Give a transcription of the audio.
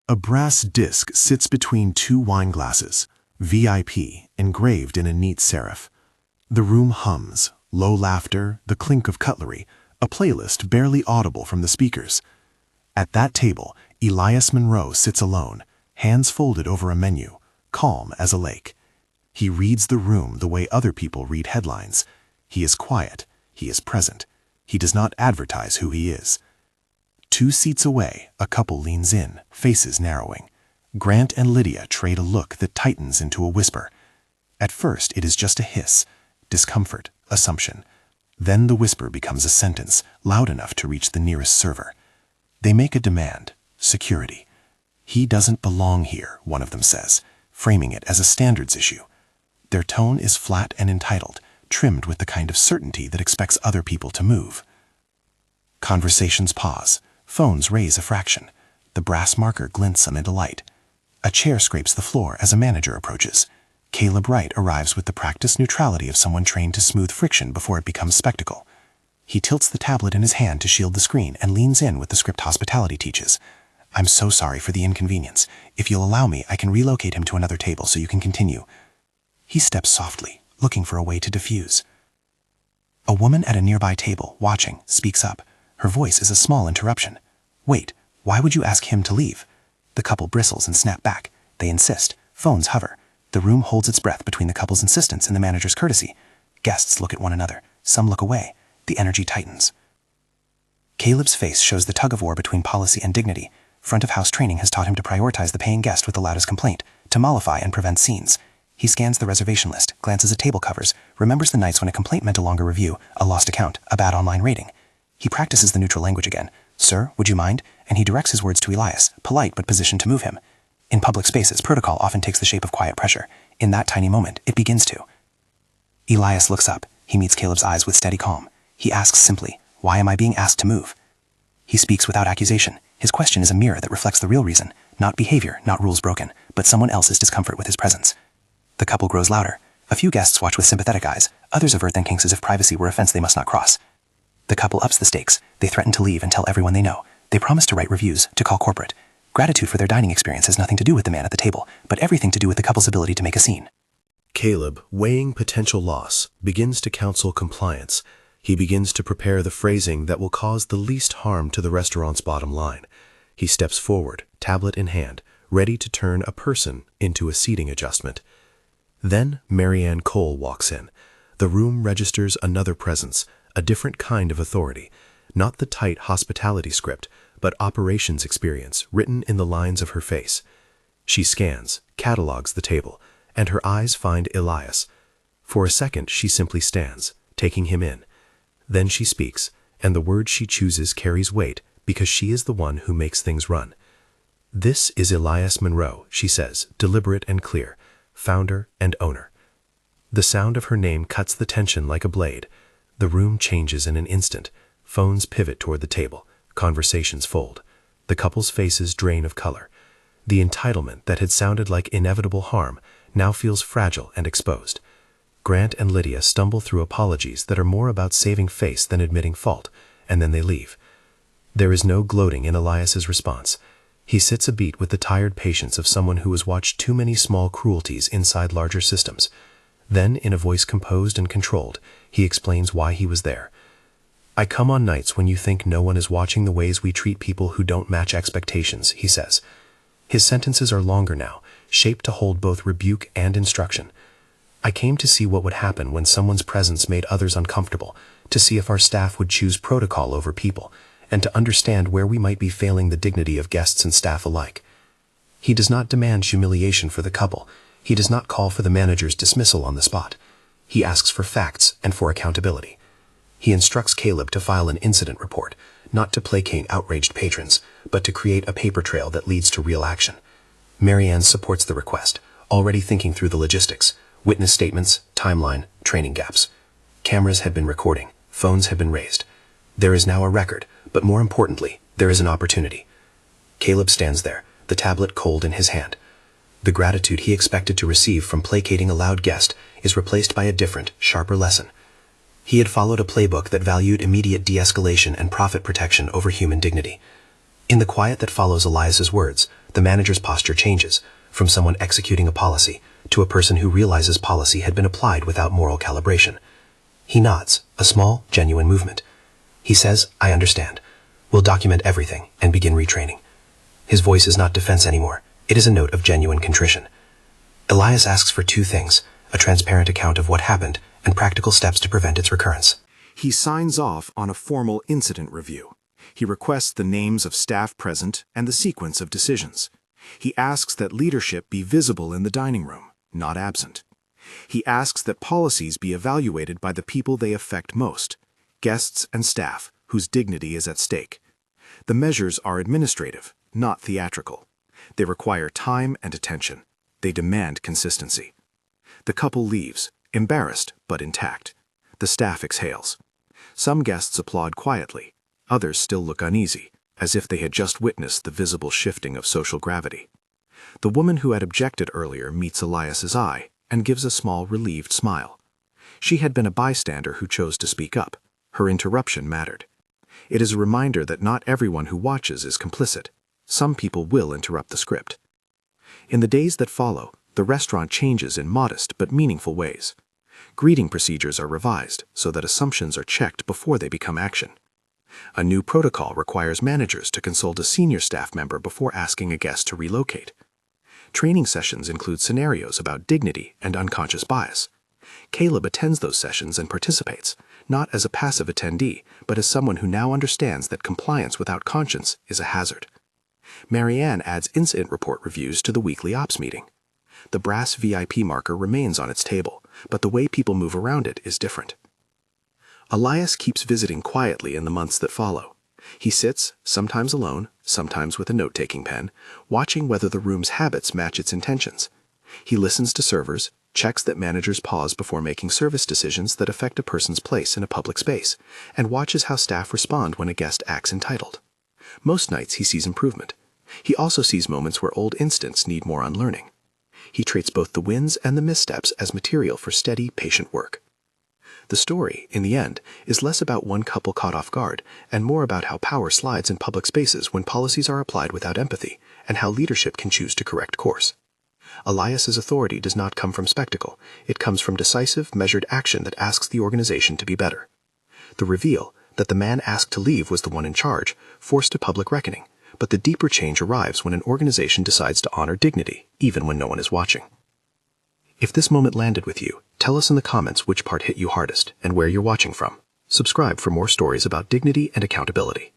A brass disc sits between two wine glasses, VIP, engraved in a neat serif. The room hums, low laughter, the clink of cutlery, a playlist barely audible from the speakers. At that table, Elias Monroe sits alone, hands folded over a menu, calm as a lake. He reads the room the way other people read headlines. He is quiet. He is present. He does not advertise who he is. 2 seats away, a couple leans in, faces narrowing. Grant and Lydia trade a look that tightens into a whisper. At first, it is just a hiss, discomfort, assumption. Then the whisper becomes a sentence, loud enough to reach the nearest server. They make a demand, security. He doesn't belong here, one of them says, framing it as a standards issue. Their tone is flat and entitled, trimmed with the kind of certainty that expects other people to move. Conversations pause. Phones raise a fraction. The brass marker glints amid a light. A chair scrapes the floor as a manager approaches. Caleb Wright arrives with the practiced neutrality of someone trained to smooth friction before it becomes spectacle. He tilts the tablet in his hand to shield the screen and leans in with the script hospitality teaches. "I'm so sorry for the inconvenience. If you'll allow me, I can relocate him to another table so you can continue." He steps softly, looking for a way to diffuse. A woman at a nearby table, watching, speaks up. Her voice is a small interruption. "Wait, why would you ask him to leave?" The couple bristles and snap back. They insist. Phones hover. The room holds its breath between the couple's insistence and the manager's courtesy. Guests look at one another. Some look away. The energy tightens. Caleb's face shows the tug-of-war between policy and dignity. Front-of-house training has taught him to prioritize the paying guest with the loudest complaint, to mollify and prevent scenes. He scans the reservation list, glances at table covers, remembers the nights when a complaint meant a longer review, a lost account, a bad online rating. He practices the neutral language again. "Sir, would you mind?" And he directs his words to Elias, polite but positioned to move him. In public spaces, protocol often takes the shape of quiet pressure. In that tiny moment, it begins to. Elias looks up. He meets Caleb's eyes with steady calm. He asks simply, "Why am I being asked to move?" He speaks without accusation. His question is a mirror that reflects the real reason, not behavior, not rules broken, but someone else's discomfort with his presence. The couple grows louder. A few guests watch with sympathetic eyes. Others avert their kinks as if privacy were a fence they must not cross. The couple ups the stakes. They threaten to leave and tell everyone they know. They promise to write reviews, to call corporate. Gratitude for their dining experience has nothing to do with the man at the table, but everything to do with the couple's ability to make a scene. Caleb, weighing potential loss, begins to counsel compliance. He begins to prepare the phrasing that will cause the least harm to the restaurant's bottom line. He steps forward, tablet in hand, ready to turn a person into a seating adjustment. Then Marianne Cole walks in. The room registers another presence, a different kind of authority, not the tight hospitality script, but operations experience written in the lines of her face. She scans, catalogs the table, and her eyes find Elias. For a second, she simply stands, taking him in. Then she speaks, and the word she chooses carries weight because she is the one who makes things run. "This is Elias Monroe," she says, deliberate and clear, founder and owner. The sound of her name cuts the tension like a blade. The room changes in an instant. Phones pivot toward the table. Conversations fold. The couple's faces drain of color. The entitlement that had sounded like inevitable harm now feels fragile and exposed. Grant and Lydia stumble through apologies that are more about saving face than admitting fault, and then they leave. There is no gloating in Elias's response. He sits a beat with the tired patience of someone who has watched too many small cruelties inside larger systems. Then, in a voice composed and controlled, he explains why he was there. "I come on nights when you think no one is watching the ways we treat people who don't match expectations," he says. His sentences are longer now, shaped to hold both rebuke and instruction. "I came to see what would happen when someone's presence made others uncomfortable, to see if our staff would choose protocol over people, and to understand where we might be failing the dignity of guests and staff alike." He does not demand humiliation for the couple. He does not call for the manager's dismissal on the spot. He asks for facts and for accountability. He instructs Caleb to file an incident report, not to placate outraged patrons, but to create a paper trail that leads to real action. Marianne supports the request, already thinking through the logistics, witness statements, timeline, training gaps. Cameras had been recording, phones had been raised. There is now a record, but more importantly, there is an opportunity. Caleb stands there, the tablet cold in his hand. The gratitude he expected to receive from placating a loud guest is replaced by a different, sharper lesson. He had followed a playbook that valued immediate de-escalation and profit protection over human dignity. In the quiet that follows Elias's words, the manager's posture changes, from someone executing a policy to a person who realizes policy had been applied without moral calibration. He nods, a small, genuine movement. He says, "I understand. We'll document everything and begin retraining." His voice is not defense anymore. It is a note of genuine contrition. Elias asks for two things: a transparent account of what happened and practical steps to prevent its recurrence. He signs off on a formal incident review. He requests the names of staff present and the sequence of decisions. He asks that leadership be visible in the dining room, not absent. He asks that policies be evaluated by the people they affect most, guests and staff, whose dignity is at stake. The measures are administrative, not theatrical. They require time and attention. They demand consistency. The couple leaves, embarrassed but intact. The staff exhales. Some guests applaud quietly. Others still look uneasy, as if they had just witnessed the visible shifting of social gravity. The woman who had objected earlier meets Elias's eye and gives a small, relieved smile. She had been a bystander who chose to speak up. Her interruption mattered. It is a reminder that not everyone who watches is complicit. Some people will interrupt the script. In the days that follow, the restaurant changes in modest but meaningful ways. Greeting procedures are revised so that assumptions are checked before they become action. A new protocol requires managers to consult a senior staff member before asking a guest to relocate. Training sessions include scenarios about dignity and unconscious bias. Caleb attends those sessions and participates, not as a passive attendee, but as someone who now understands that compliance without conscience is a hazard. Marianne adds incident report reviews to the weekly ops meeting. The brass VIP marker remains on its table, but the way people move around it is different. Elias keeps visiting quietly in the months that follow. He sits, sometimes alone, sometimes with a note-taking pen, watching whether the room's habits match its intentions. He listens to servers, checks that managers pause before making service decisions that affect a person's place in a public space, and watches how staff respond when a guest acts entitled. Most nights he sees improvement. He also sees moments where old instincts need more unlearning. He treats both the wins and the missteps as material for steady, patient work. The story, in the end, is less about one couple caught off guard and more about how power slides in public spaces when policies are applied without empathy, and how leadership can choose to correct course. Elias's authority does not come from spectacle. It comes from decisive, measured action that asks the organization to be better. The reveal that the man asked to leave was the one in charge forced a public reckoning, but the deeper change arrives when an organization decides to honor dignity, even when no one is watching. If this moment landed with you, tell us in the comments which part hit you hardest and where you're watching from. Subscribe for more stories about dignity and accountability.